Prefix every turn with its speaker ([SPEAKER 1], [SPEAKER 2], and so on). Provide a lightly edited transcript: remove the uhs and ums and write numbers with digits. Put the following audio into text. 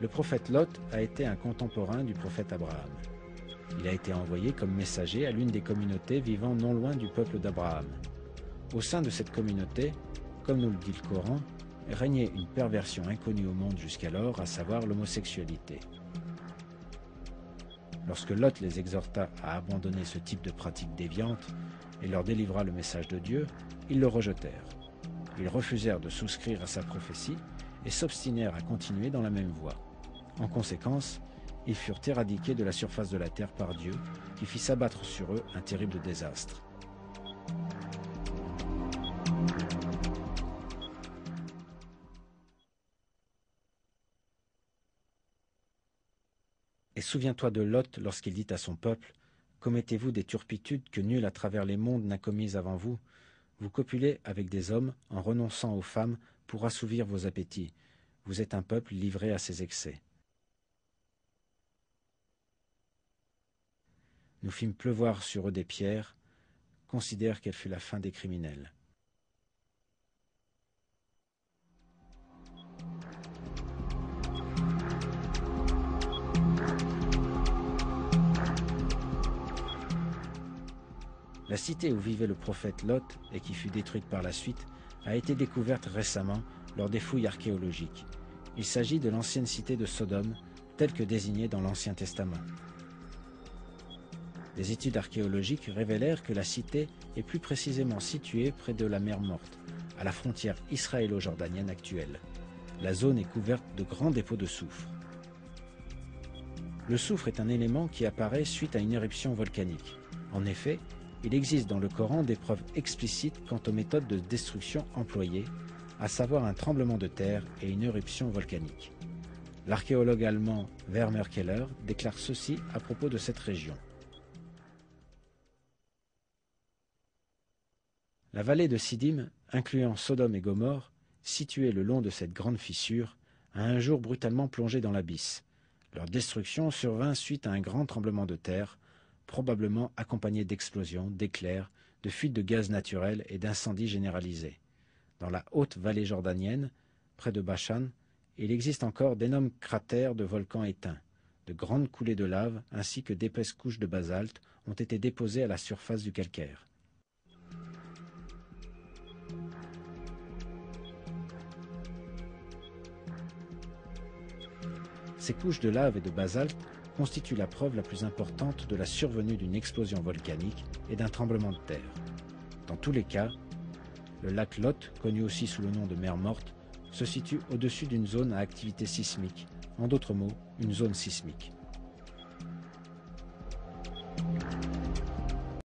[SPEAKER 1] Le prophète Lot a été un contemporain du prophète Abraham. Il a été envoyé comme messager à l'une des communautés vivant non loin du peuple d'Abraham. Au sein de cette communauté, comme nous le dit le Coran, régnait une perversion inconnue au monde jusqu'alors, à savoir l'homosexualité. Lorsque Lot les exhorta à abandonner ce type de pratique déviante et leur délivra le message de Dieu, ils le rejetèrent. Ils refusèrent de souscrire à sa prophétie et s'obstinèrent à continuer dans la même voie. En conséquence, ils furent éradiqués de la surface de la terre par Dieu, qui fit s'abattre sur eux un terrible désastre. Et souviens-toi de Lot lorsqu'il dit à son peuple « Commettez-vous des turpitudes que nul à travers les mondes n'a commises avant vous. Vous copulez avec des hommes en renonçant aux femmes pour assouvir vos appétits. Vous êtes un peuple livré à ses excès. » Nous fîmes pleuvoir sur eux des pierres. Considère quelle fut la fin des criminels. La cité où vivait le prophète Lot et qui fut détruite par la suite a été découverte récemment lors des fouilles archéologiques. Il s'agit de l'ancienne cité de Sodome, telle que désignée dans l'Ancien Testament. Des études archéologiques révélèrent que la cité est plus précisément située près de la mer Morte, à la frontière israélo-jordanienne actuelle. La zone est couverte de grands dépôts de soufre. Le soufre est un élément qui apparaît suite à une éruption volcanique. En effet, il existe dans le Coran des preuves explicites quant aux méthodes de destruction employées, à savoir un tremblement de terre et une éruption volcanique. L'archéologue allemand Werner Keller déclare ceci à propos de cette région. La vallée de Siddim, incluant Sodome et Gomorrhe, située le long de cette grande fissure, a un jour brutalement plongé dans l'abysse. Leur destruction survint suite à un grand tremblement de terre, probablement accompagné d'explosions, d'éclairs, de fuites de gaz naturel et d'incendies généralisés. Dans la haute vallée jordanienne, près de Bashan, il existe encore d'énormes cratères de volcans éteints. De grandes coulées de lave ainsi que d'épaisses couches de basalte ont été déposées à la surface du calcaire. Ces couches de lave et de basalte constituent la preuve la plus importante de la survenue d'une explosion volcanique et d'un tremblement de terre. Dans tous les cas, le lac Lot, connu aussi sous le nom de mer Morte, se situe au-dessus d'une zone à activité sismique, en d'autres mots, une zone sismique.